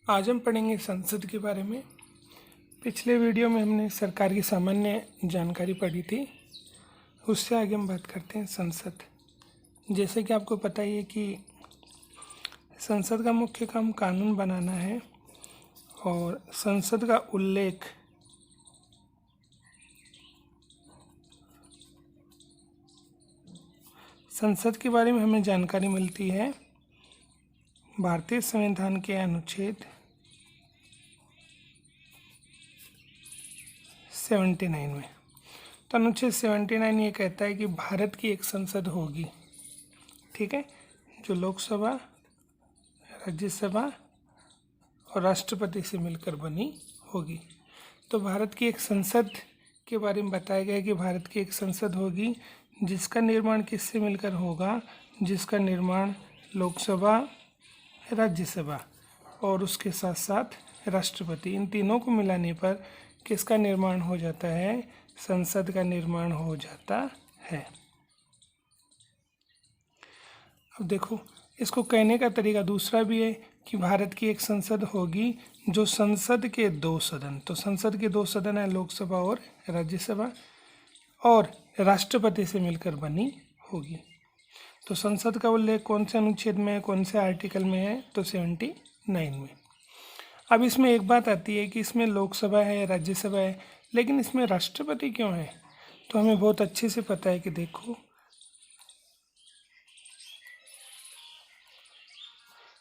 आज हम पढ़ेंगे संसद के बारे में। पिछले वीडियो में हमने सरकार की सामान्य जानकारी पढ़ी थी, उससे आगे हम बात करते हैं संसद। जैसे कि आपको पता ही है कि संसद का मुख्य काम कानून बनाना है और संसद का उल्लेख संसद के बारे में हमें जानकारी मिलती है भारतीय संविधान के अनुच्छेद 79 में। तो अनुच्छेद 79 ये कहता है कि भारत की एक संसद होगी, ठीक है, जो लोकसभा, राज्यसभा और राष्ट्रपति से मिलकर बनी होगी। तो भारत की एक संसद के बारे में बताया गया है कि भारत की एक संसद होगी जिसका निर्माण किससे मिलकर होगा, जिसका निर्माण लोकसभा, राज्यसभा और उसके साथ साथ राष्ट्रपति, इन तीनों को मिलाने पर किसका निर्माण हो जाता है, संसद का निर्माण हो जाता है। अब देखो, इसको कहने का तरीका दूसरा भी है कि भारत की एक संसद होगी जो संसद के दो सदन, तो संसद के दो सदन है लोकसभा और राज्यसभा, और राष्ट्रपति से मिलकर बनी होगी। तो संसद का उल्लेख कौन से अनुच्छेद में है, कौन से आर्टिकल में है, तो 79 में। अब इसमें एक बात आती है कि इसमें लोकसभा है, राज्यसभा है, लेकिन इसमें राष्ट्रपति क्यों है? तो हमें बहुत अच्छे से पता है कि देखो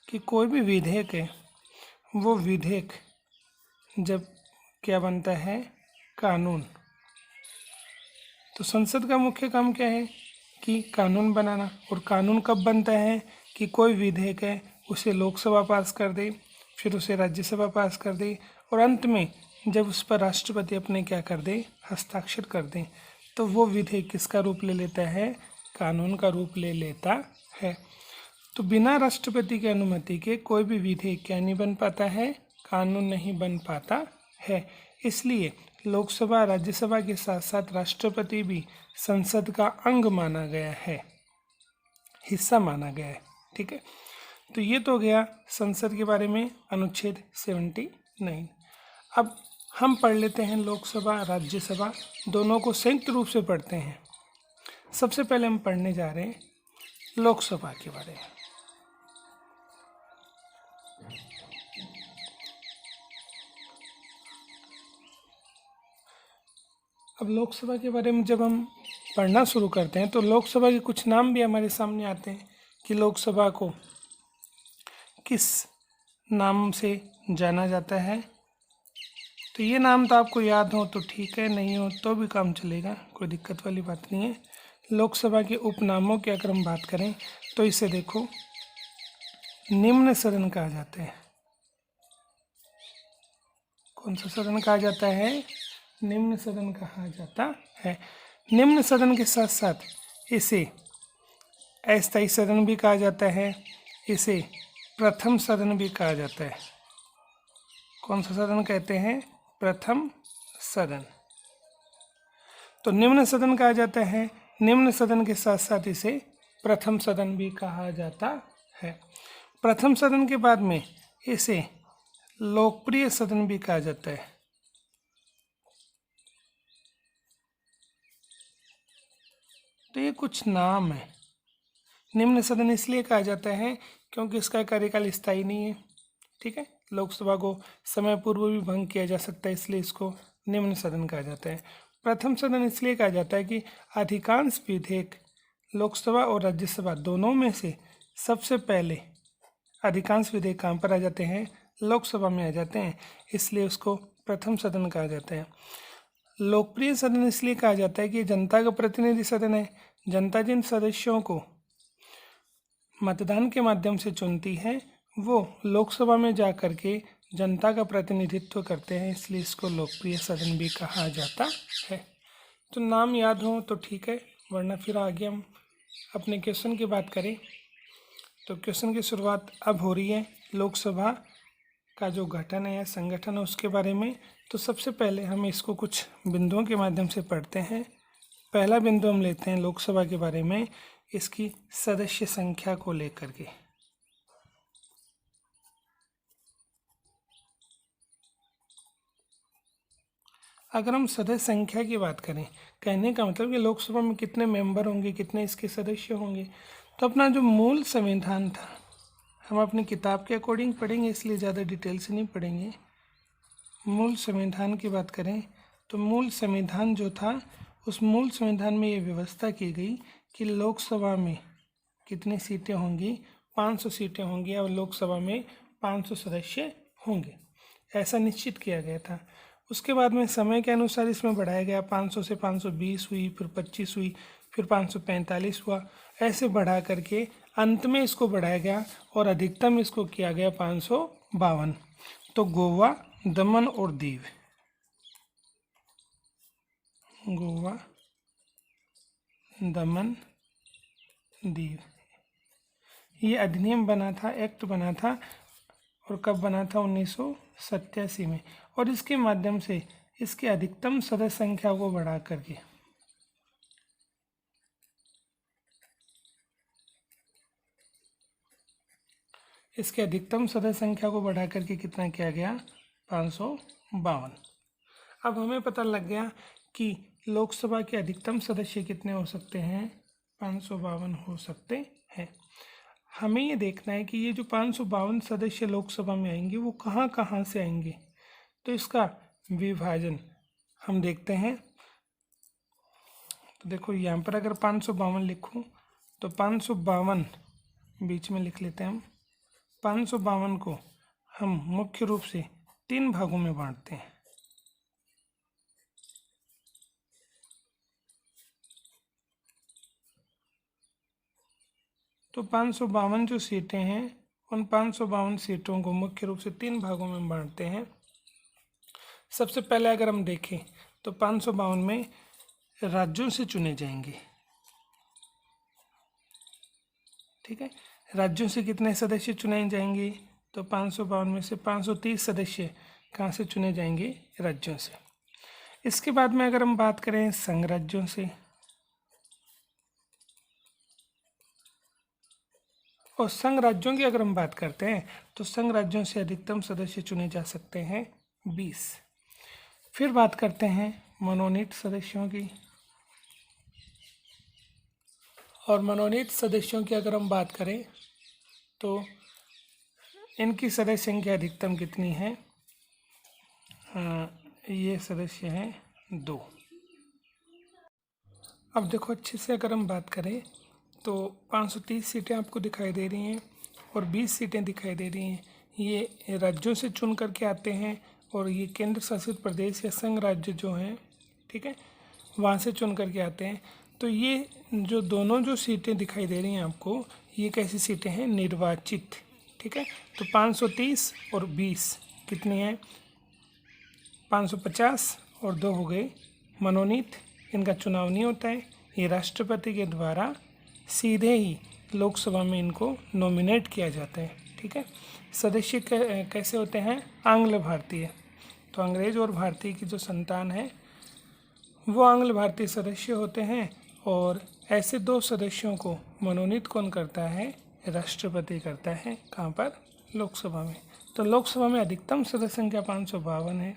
कि कोई भी विधेयक है, वो विधेयक जब क्या बनता है, कानून। तो संसद का मुख्य काम क्या है कि कानून बनाना, और कानून कब बनता है कि कोई विधेयक है उसे लोकसभा पास कर दे, फिर उसे राज्यसभा पास कर दे, और अंत में जब उस पर राष्ट्रपति अपने क्या कर दे, हस्ताक्षर कर दे, तो वो विधेयक किसका रूप ले लेता है, कानून का रूप ले लेता है। तो बिना राष्ट्रपति की अनुमति के कोई भी विधेयक क्या नहीं बन पाता है, कानून नहीं बन पाता है। इसलिए लोकसभा, राज्यसभा के साथ साथ राष्ट्रपति भी संसद का अंग माना गया है, हिस्सा माना गया है, ठीक है। तो ये तो गया संसद के बारे में अनुच्छेद 79। अब हम पढ़ लेते हैं लोकसभा, राज्यसभा, दोनों को संयुक्त रूप से पढ़ते हैं। सबसे पहले हम पढ़ने जा रहे हैं लोकसभा के बारे में। अब लोकसभा के बारे में जब हम पढ़ना शुरू करते हैं तो लोकसभा के कुछ नाम भी हमारे सामने आते हैं कि लोकसभा को किस नाम से जाना जाता है। तो ये नाम तो आपको याद हो तो ठीक है, नहीं हो तो भी काम चलेगा, कोई दिक्कत वाली बात नहीं है। लोकसभा के उपनामों की अगर हम बात करें तो इसे देखो, निम्न सदन कहा जाता है। कौन सा सदन कहा जाता है? निम्न सदन कहा जाता है। निम्न सदन के साथ साथ इसे अस्थायी सदन भी कहा जाता है, इसे प्रथम सदन भी कहा जाता है। कौन सा सदन कहते हैं? प्रथम सदन। तो निम्न सदन कहा जाता है, निम्न सदन के साथ साथ इसे प्रथम सदन भी कहा जाता है। प्रथम सदन के बाद में इसे लोकप्रिय सदन भी कहा जाता है। तो ये कुछ नाम है। निम्न सदन इसलिए कहा जाता है क्योंकि इसका कार्यकाल स्थायी नहीं है, ठीक है। लोकसभा को समय पूर्व भी भंग किया जा सकता है, इसलिए इसको निम्न सदन कहा जाता है। प्रथम सदन इसलिए कहा जाता है कि अधिकांश विधेयक लोकसभा और राज्यसभा दोनों में से सबसे पहले अधिकांश विधेयक कहाँ पर आ जाते हैं? लोकसभा में आ जाते हैं, इसलिए उसको प्रथम सदन कहा जाता है। लोकप्रिय सदन इसलिए कहा जाता है कि जनता का प्रतिनिधि सदन है। जनता जिन सदस्यों को मतदान के माध्यम से चुनती है वो लोकसभा में जा कर के जनता का प्रतिनिधित्व करते हैं, इसलिए इसको लोकप्रिय सदन भी कहा जाता है। तो नाम याद हो तो ठीक है, वरना फिर आगे हम अपने क्वेश्चन की बात करें। तो क्वेश्चन की शुरुआत अब हो रही है लोकसभा का जो गठन है, संगठन है, उसके बारे में। तो सबसे पहले हम इसको कुछ बिंदुओं के माध्यम से पढ़ते हैं। पहला बिंदु हम लेते हैं लोकसभा के बारे में, इसकी सदस्य संख्या को लेकर के। अगर हम सदस्य संख्या की बात करें, कहने का मतलब कि लोकसभा में कितने मेंबर होंगे, कितने इसके सदस्य होंगे, तो अपना जो मूल संविधान था, हम अपनी किताब के अकॉर्डिंग पढ़ेंगे, इसलिए ज़्यादा डिटेल से नहीं पढ़ेंगे। मूल संविधान की बात करें तो मूल संविधान जो था, उस मूल संविधान में ये व्यवस्था की गई कि लोकसभा में कितनी सीटें होंगी, 500 सीटें होंगी और लोकसभा में 500 सदस्य होंगे, ऐसा निश्चित किया गया था। उसके बाद में समय के अनुसार इसमें बढ़ाया गया, 500 से 520 हुई, फिर 25 हुई, फिर 545 हुआ, ऐसे बढ़ा करके अंत में इसको बढ़ाया गया और अधिकतम इसको किया गया 552। तो गोवा, दमन और दीव, गोवा, दमन, दीव, ये अधिनियम बना था, एक्ट बना था, और कब बना था? 1987 में। और इसके माध्यम से इसकी अधिकतम सदस्य संख्या को बढ़ा करके कितना किया गया? 552। अब हमें पता लग गया कि लोकसभा के अधिकतम सदस्य कितने हो सकते हैं? 552 हो सकते हैं। हमें ये देखना है कि ये जो 552 सदस्य लोकसभा में आएंगे वो कहाँ कहाँ से आएंगे, तो इसका विभाजन हम देखते हैं। तो देखो यहाँ पर अगर 552 लिखूँ तो 552 बीच में लिख लेते हैं हम। 552 को हम मुख्य रूप से 3 भागों में बांटते हैं। तो 552 जो सीटें हैं, उन 552 सीटों को मुख्य रूप से 3 भागों में बांटते हैं। सबसे पहले अगर हम देखें तो 552 में राज्यों से चुने जाएंगे, ठीक है। राज्यों से कितने सदस्य चुने जाएंगे? तो 552 में से 530 सदस्य कहाँ से चुने जाएंगे? राज्यों से। इसके बाद में अगर हम बात करें संघ राज्यों से, और संघ राज्यों की अगर हम बात करते हैं तो संघ राज्यों से अधिकतम सदस्य चुने जा सकते हैं 20। फिर बात करते हैं मनोनीत सदस्यों की, और मनोनीत सदस्यों की अगर हम बात करें तो इनकी सदस्य संख्या अधिकतम कितनी है? ये सदस्य हैं 2। अब देखो अच्छे से अगर हम बात करें तो 530 सीटें आपको दिखाई दे रही हैं और 20 सीटें दिखाई दे रही हैं। ये राज्यों से चुन करके आते हैं, और ये केंद्र शासित प्रदेश या संघ राज्य जो हैं, ठीक है, वहाँ से चुन करके आते हैं। तो ये जो दोनों जो सीटें दिखाई दे रही हैं आपको, ये कैसी सीटें हैं? निर्वाचित, ठीक है। तो 530 और 20 कितनी हैं? 550, और 2 हो गए मनोनीत। इनका चुनाव नहीं होता है, ये राष्ट्रपति के द्वारा सीधे ही लोकसभा में इनको नॉमिनेट किया जाता है, ठीक है। सदस्य कैसे होते हैं? आंग्ल भारतीय। तो अंग्रेज और भारतीय की जो संतान है वो आंग्ल भारतीय सदस्य होते हैं, और ऐसे 2 सदस्यों को मनोनीत कौन करता है? राष्ट्रपति करता है। कहाँ पर? लोकसभा में। तो लोकसभा में अधिकतम सदस्य संख्या 552 है,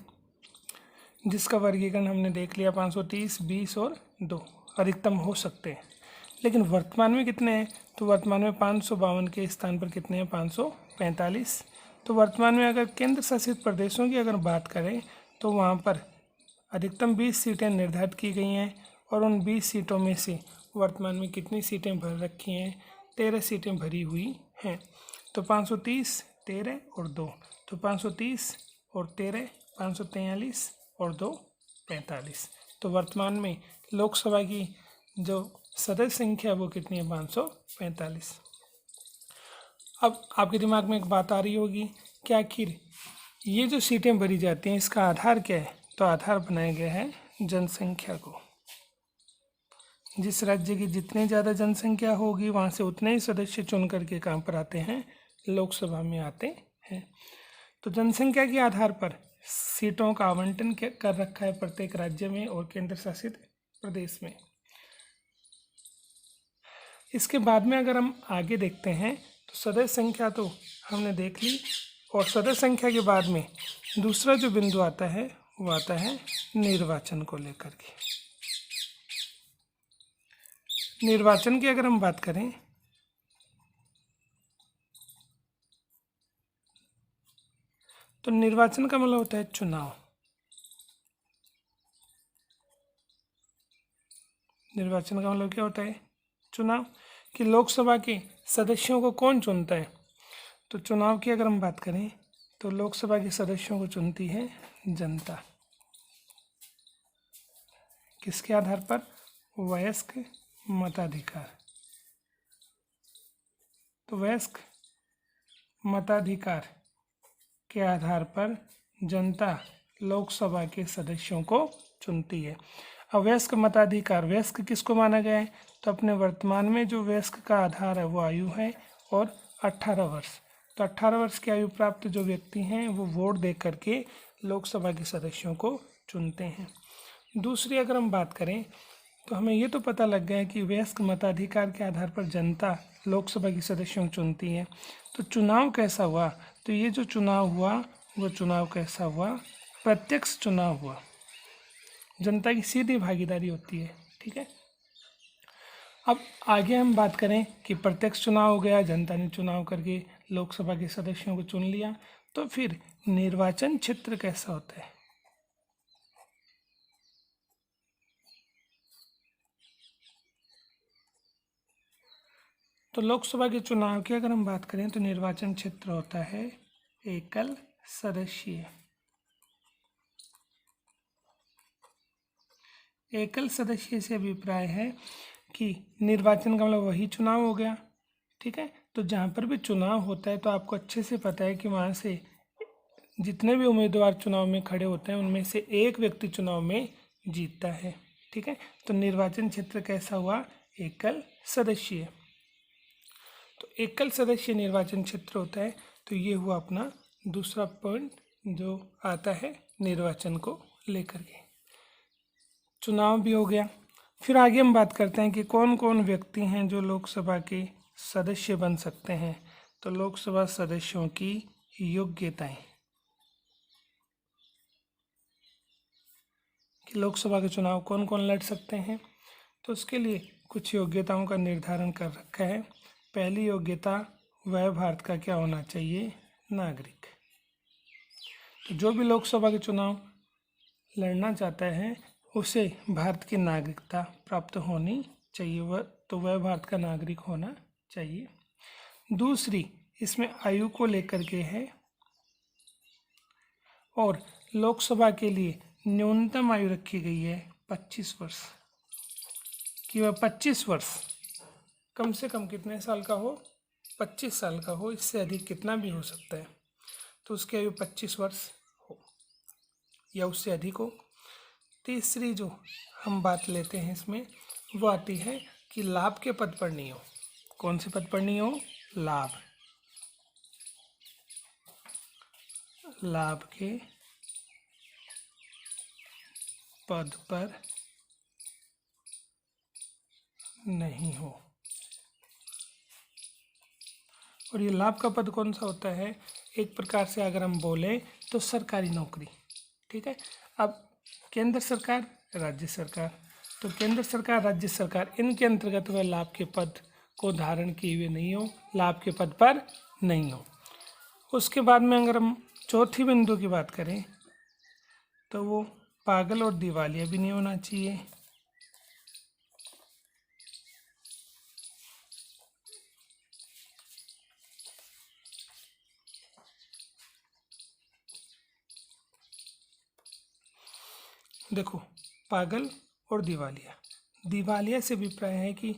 जिसका वर्गीकरण हमने देख लिया, 530, 20 और 2 अधिकतम हो सकते हैं। लेकिन वर्तमान में कितने हैं? तो वर्तमान में 552 के स्थान पर कितने हैं? 545। तो वर्तमान में अगर केंद्र शासित प्रदेशों की अगर बात करें तो वहाँ पर अधिकतम 20 सीटें निर्धारित की गई हैं, और उन 20 सीटों में से वर्तमान में कितनी सीटें भर रखी हैं? 13 सीटें भरी हुई हैं। तो 530, 13 और 2, तो 530 और 13 543 और 2 45। तो वर्तमान में लोकसभा की जो सदस्य संख्या वो कितनी है? 545। अब आपके दिमाग में एक बात आ रही होगी कि आखिर ये जो सीटें भरी जाती हैं इसका आधार क्या है? तो आधार बनाया गया है जनसंख्या को। जिस राज्य की जितनी ज़्यादा जनसंख्या होगी वहाँ से उतने ही सदस्य चुन करके कहाँ पर आते हैं? लोकसभा में आते हैं। तो जनसंख्या के आधार पर सीटों का आवंटन कर रखा है प्रत्येक राज्य में और केंद्र शासित प्रदेश में। इसके बाद में अगर हम आगे देखते हैं तो सदस्य संख्या तो हमने देख ली, और सदस्य संख्या के बाद में दूसरा जो बिंदु आता है वो आता है निर्वाचन को लेकर के। निर्वाचन की अगर हम बात करें तो निर्वाचन का मतलब होता है चुनाव। निर्वाचन का मतलब क्या होता है? चुनाव। कि लोकसभा के सदस्यों को कौन चुनता है? तो चुनाव की अगर हम बात करें तो लोकसभा के सदस्यों को चुनती है जनता। किसके आधार पर? वयस्क मताधिकार। तो वयस्क मताधिकार के आधार पर जनता लोकसभा के सदस्यों को चुनती है। अवयस्क मताधिकार, वयस्क किसको माना गया है? तो अपने वर्तमान में जो वयस्क का आधार है वो आयु है और 18 वर्ष। तो 18 वर्ष की आयु प्राप्त जो व्यक्ति हैं वो वोट दे करके लोकसभा के सदस्यों को चुनते हैं। दूसरी अगर हम बात करें तो हमें ये तो पता लग गया है कि वयस्क मताधिकार के आधार पर जनता लोकसभा के सदस्यों को चुनती है। तो चुनाव कैसा हुआ? तो ये जो चुनाव हुआ वो चुनाव कैसा हुआ? प्रत्यक्ष चुनाव हुआ। जनता की सीधी भागीदारी होती है। ठीक है। अब आगे हम बात करें कि प्रत्यक्ष चुनाव हो गया, जनता ने चुनाव करके लोकसभा के सदस्यों को चुन लिया, तो फिर निर्वाचन क्षेत्र कैसा होता है? तो लोकसभा के चुनाव की अगर हम बात करें तो निर्वाचन क्षेत्र होता है एकल सदस्यीय। एकल सदस्यीय से अभिप्राय है कि निर्वाचन का मतलब वही चुनाव हो गया। ठीक है। तो जहाँ पर भी चुनाव होता है तो आपको अच्छे से पता है कि वहाँ से जितने भी उम्मीदवार चुनाव में खड़े होते हैं उनमें से एक व्यक्ति चुनाव में जीतता है। ठीक है। तो निर्वाचन क्षेत्र कैसा हुआ? एकल सदस्यीय। तो एकल सदस्यीय निर्वाचन क्षेत्र होता है। तो ये हुआ अपना दूसरा पॉइंट जो आता है निर्वाचन को लेकर के। चुनाव भी हो गया। फिर आगे हम बात करते हैं कि कौन कौन व्यक्ति हैं जो लोकसभा के सदस्य बन सकते हैं। तो लोकसभा सदस्यों की योग्यताएं, कि लोकसभा के चुनाव कौन कौन लड़ सकते हैं। तो उसके लिए कुछ योग्यताओं का निर्धारण कर रखा है। पहली योग्यता, वह भारत का क्या होना चाहिए? नागरिक। तो जो भी लोकसभा के चुनाव लड़ना चाहता है उसे भारत की नागरिकता प्राप्त होनी चाहिए, वह भारत का नागरिक होना चाहिए। दूसरी, इसमें आयु को लेकर के है और लोकसभा के लिए न्यूनतम आयु रखी गई है 25 वर्ष, कि वह 25 वर्ष कम से कम कितने साल का हो? 25 साल का हो। इससे अधिक कितना भी हो सकता है। तो उसकी आयु 25 वर्ष हो या उससे अधिक हो। तीसरी जो हम बात लेते हैं इसमें वो आती है कि लाभ के पद पर नहीं हो। कौन से पद पर नहीं हो? लाभ के पद पर नहीं हो। और ये लाभ का पद कौन सा होता है? एक प्रकार से अगर हम बोले तो सरकारी नौकरी। ठीक है। अब केंद्र सरकार, राज्य सरकार, तो केंद्र सरकार, राज्य सरकार, इनके अंतर्गत वह लाभ के पद को धारण किए हुए नहीं हो, लाभ के पद पर नहीं हो। उसके बाद में अगर हम चौथी बिंदु की बात करें तो वो पागल और दिवालिया भी नहीं होना चाहिए। देखो, पागल और दिवालिया से अभिप्राय है कि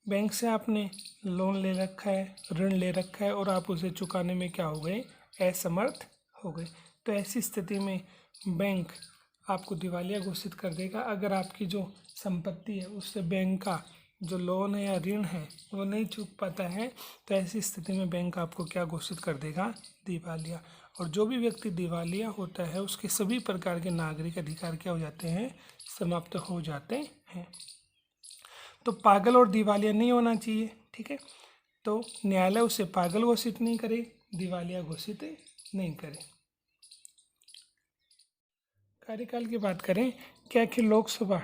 बैंक से आपने लोन ले रखा है, ऋण ले रखा है और आप उसे चुकाने में क्या हो गए? असमर्थ हो गए। तो ऐसी स्थिति में बैंक आपको दिवालिया घोषित कर देगा अगर आपकी जो संपत्ति है उससे बैंक का जो लोन है या ऋण है वो नहीं चुक पाता है। तो ऐसी स्थिति में बैंक आपको क्या घोषित कर देगा? दिवालिया। और जो भी व्यक्ति दिवालिया होता है उसके सभी प्रकार के नागरिक अधिकार क्या हो जाते हैं? समाप्त हो जाते हैं। तो पागल और दिवालिया नहीं होना चाहिए। ठीक है। तो न्यायालय उसे पागल घोषित नहीं करे, दिवालिया घोषित नहीं करे। कार्यकाल की बात करें, क्या कि लोकसभा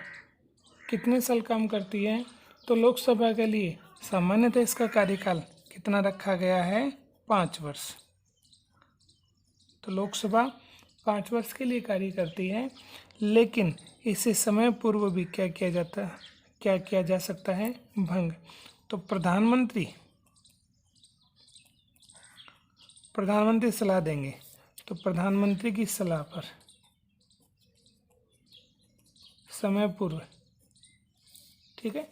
कितने साल काम करती है, तो लोकसभा के लिए सामान्यतः इसका कार्यकाल कितना रखा गया है, 5 वर्ष। तो लोकसभा 5 वर्ष के लिए कार्य करती है, लेकिन इसे समय पूर्व भी क्या किया जा सकता है, भंग। तो प्रधानमंत्री सलाह देंगे, तो प्रधानमंत्री की सलाह पर समय पूर्व, ठीक है,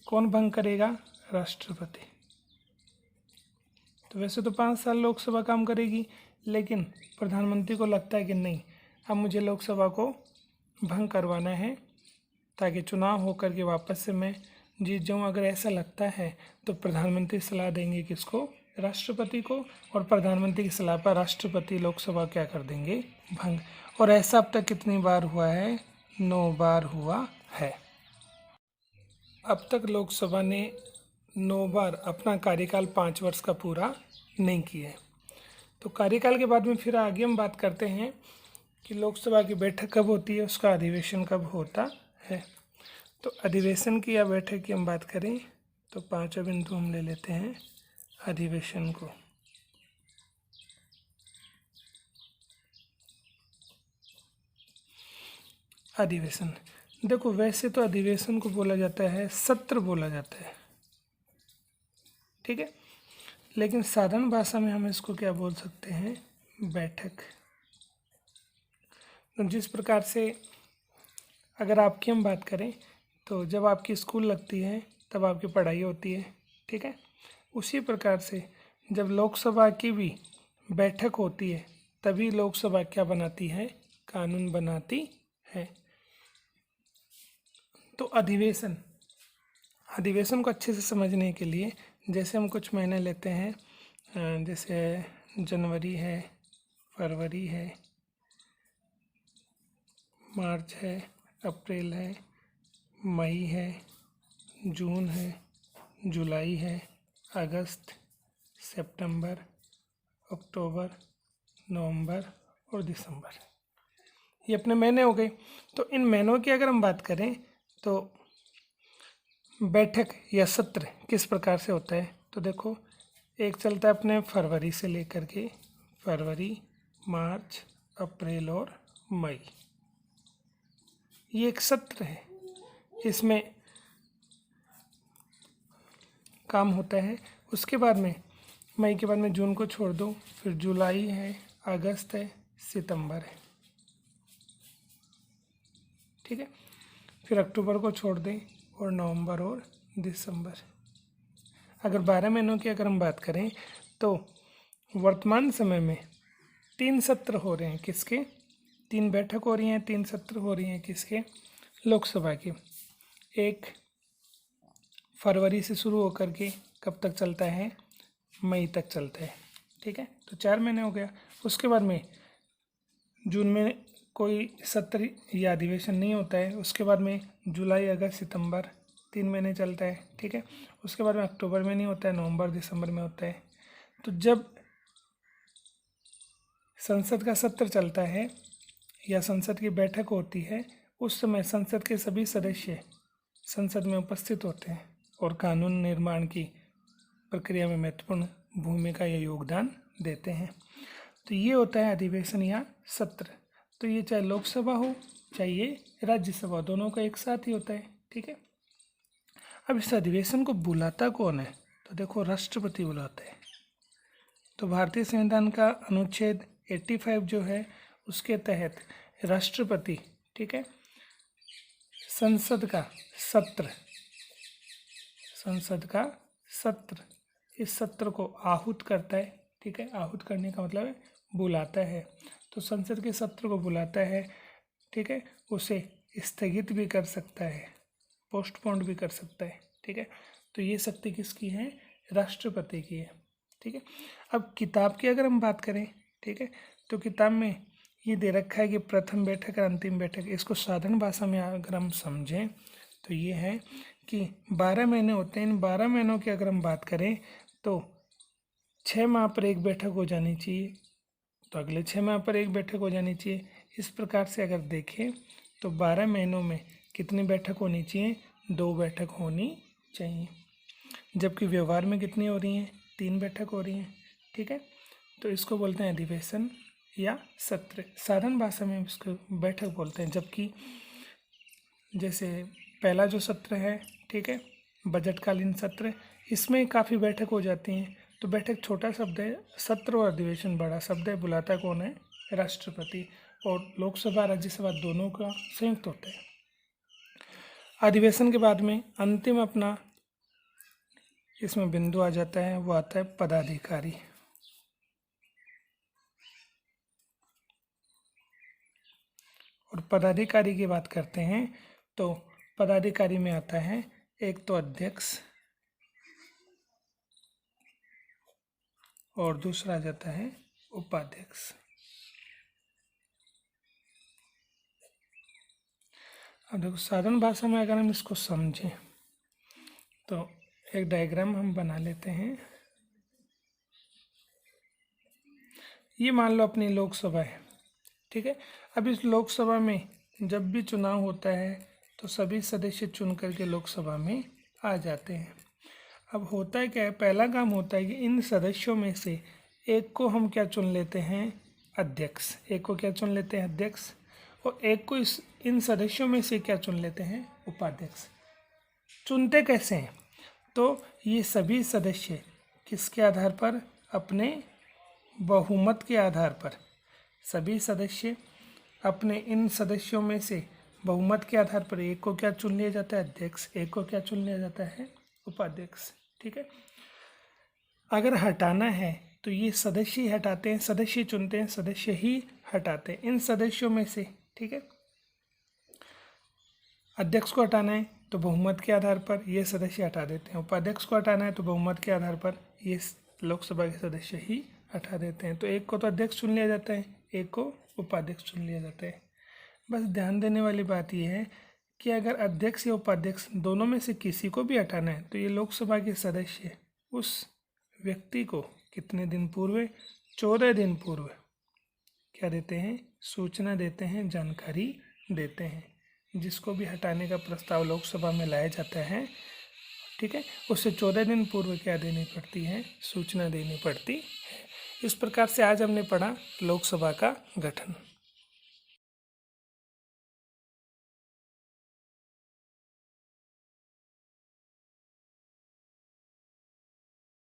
कौन भंग करेगा, राष्ट्रपति। तो वैसे तो 5 साल लोकसभा काम करेगी, लेकिन प्रधानमंत्री को लगता है कि नहीं, अब मुझे लोकसभा को भंग करवाना है ताकि चुनाव होकर के वापस से मैं जीत जाऊं। अगर ऐसा लगता है तो प्रधानमंत्री सलाह देंगे किसको, राष्ट्रपति को, और प्रधानमंत्री की सलाह पर राष्ट्रपति लोकसभा क्या कर देंगे, भंग। और ऐसा अब तक कितनी बार हुआ है, 9 बार हुआ है। अब तक लोकसभा ने 9 बार अपना कार्यकाल 5 वर्ष का पूरा नहीं किया है। तो कार्यकाल के बाद में फिर आगे हम बात करते हैं कि लोकसभा की बैठक कब होती है, उसका अधिवेशन कब होता है। तो अधिवेशन की या बैठक की हम बात करें तो 5वां बिंदु हम ले लेते हैं अधिवेशन को। अधिवेशन, देखो वैसे तो अधिवेशन को बोला जाता है, सत्र बोला जाता है, ठीक है, लेकिन साधारण भाषा में हम इसको क्या बोल सकते हैं, बैठक। तो जिस प्रकार से अगर आपकी हम बात करें तो जब आपकी स्कूल लगती है तब आपकी पढ़ाई होती है, ठीक है, उसी प्रकार से जब लोकसभा की भी बैठक होती है तभी लोकसभा क्या बनाती है, कानून बनाती है। तो अधिवेशन को अच्छे से समझने के लिए जैसे हम कुछ महीने लेते हैं, जैसे जनवरी है, फरवरी है, मार्च है, अप्रैल है, मई है, जून है, जुलाई है, अगस्त, सितंबर, अक्टूबर, नवंबर और दिसंबर, ये अपने महीने हो गए। तो इन महीनों की अगर हम बात करें तो बैठक या सत्र किस प्रकार से होता है, तो देखो एक चलता है अपने फरवरी से लेकर के, फरवरी, मार्च, अप्रैल और मई, ये एक सत्र है, इसमें काम होता है। उसके बाद में मई के बाद में जून को छोड़ दो, फिर जुलाई है, अगस्त है, सितंबर है, ठीक है, फिर अक्टूबर को छोड़ दें और नवंबर और दिसंबर। अगर 12 महीनों की अगर हम बात करें तो वर्तमान समय में 3 सत्र हो रहे हैं, किसके, 3 बैठक हो रही हैं, 3 सत्र हो रही हैं, किसके, लोकसभा की। एक फरवरी से शुरू होकर के कब तक चलता है, मई तक चलता है, ठीक है, तो 4 महीने हो गया। उसके बाद में जून में कोई सत्र या अधिवेशन नहीं होता है। उसके बाद में जुलाई, अगस्त, सितंबर 3 महीने चलता है, ठीक है। उसके बाद में अक्टूबर में नहीं होता है, नवंबर, दिसंबर में होता है। तो जब संसद का सत्र चलता है या संसद की बैठक होती है, उस समय संसद के सभी सदस्य संसद में उपस्थित होते हैं और कानून निर्माण की प्रक्रिया में महत्वपूर्ण भूमिका या योगदान देते हैं। तो ये होता है अधिवेशन या सत्र। तो ये चाहे लोकसभा हो चाहे ये राज्यसभा, दोनों का एक साथ ही होता है, ठीक है। अब इस अधिवेशन को बुलाता कौन है, तो देखो राष्ट्रपति बुलाता है। तो भारतीय संविधान का अनुच्छेद 85 जो है उसके तहत राष्ट्रपति, ठीक है, संसद का सत्र इस सत्र को आहूत करता है, ठीक है, आहूत करने का मतलब है बुलाता है। तो संसद के सत्र को बुलाता है, ठीक है, उसे स्थगित भी कर सकता है, पोस्टपोन्ड भी कर सकता है, ठीक है। तो ये शक्ति किसकी है, राष्ट्रपति की है, ठीक है। अब किताब की अगर हम बात करें, ठीक है, तो किताब में ये दे रखा है कि प्रथम बैठक और अंतिम बैठक। इसको साधारण भाषा में अगर हम समझें तो ये है कि 12 महीने होते हैं। इन 12 महीनों की अगर हम बात करें तो 6 माह पर एक बैठक हो जानी चाहिए, तो अगले 6 माह पर एक बैठक हो जानी चाहिए। इस प्रकार से अगर देखें तो 12 महीनों में कितनी बैठक होनी चाहिए? 2 बैठक होनी चाहिए, जबकि व्यवहार में कितनी हो रही हैं? 3 बैठक हो रही हैं। ठीक है, तो इसको बोलते हैं अधिवेशन या सत्र। साधारण भाषा में इसको बैठक बोलते हैं, जबकि जैसे पहला जो सत्र है, ठीक है, बजटकालीन सत्र, इसमें काफ़ी बैठक हो जाती हैं। तो बैठक छोटा शब्द है, सत्र और अधिवेशन बड़ा शब्द है। बुलाता कौन है? राष्ट्रपति। और लोकसभा राज्यसभा दोनों का संयुक्त होता है। अधिवेशन के बाद में अंतिम अपना इसमें बिंदु आ जाता है, वो आता है पदाधिकारी। और पदाधिकारी की बात करते हैं तो पदाधिकारी में आता है एक तो अध्यक्ष और दूसरा आ जाता है उपाध्यक्ष। अब देखो साधारण भाषा में अगर हम इसको समझें तो एक डायग्राम हम बना लेते हैं। ये मान लो अपनी लोकसभा है, ठीक है। अब इस लोकसभा में जब भी चुनाव होता है तो सभी सदस्य चुन करके लोकसभा में आ जाते हैं। अब होता है क्या है, पहला काम होता है कि इन सदस्यों में से एक को हम क्या चुन लेते हैं? अध्यक्ष। एक को क्या चुन लेते हैं? अध्यक्ष। और एक को इन सदस्यों में से क्या चुन लेते हैं? उपाध्यक्ष। चुनते कैसे हैं? तो ये सभी सदस्य किसके आधार पर? अपने बहुमत के आधार पर। सभी सदस्य अपने इन सदस्यों में से बहुमत के आधार पर एक को क्या चुन लिया जाता है? अध्यक्ष। एक को क्या चुन लिया जाता है? उपाध्यक्ष। ठीक है। अगर हटाना है तो ये सदस्य ही हटाते हैं, सदस्य चुनते हैं, सदस्य ही हटाते हैं इन सदस्यों में से। ठीक है। अध्यक्ष को हटाना है तो बहुमत के आधार पर ये सदस्य हटा देते हैं। उपाध्यक्ष को हटाना है तो बहुमत के आधार पर ये लोकसभा के सदस्य ही हटा देते हैं। तो एक को तो अध्यक्ष चुन लिया जाता है, एक को उपाध्यक्ष चुन लिया जाता है। बस ध्यान देने वाली बात यह है कि अगर अध्यक्ष या उपाध्यक्ष दोनों में से किसी को भी हटाना है तो ये लोकसभा के सदस्य उस व्यक्ति को कितने दिन पूर्व? 14 दिन पूर्व क्या देते हैं? सूचना देते हैं, जानकारी देते हैं। जिसको भी हटाने का प्रस्ताव लोकसभा में लाया जाता है, ठीक है, उससे 14 दिन पूर्व क्या देनी पड़ती है? सूचना देनी पड़ती है। इस प्रकार से आज हमने पढ़ा लोकसभा का गठन।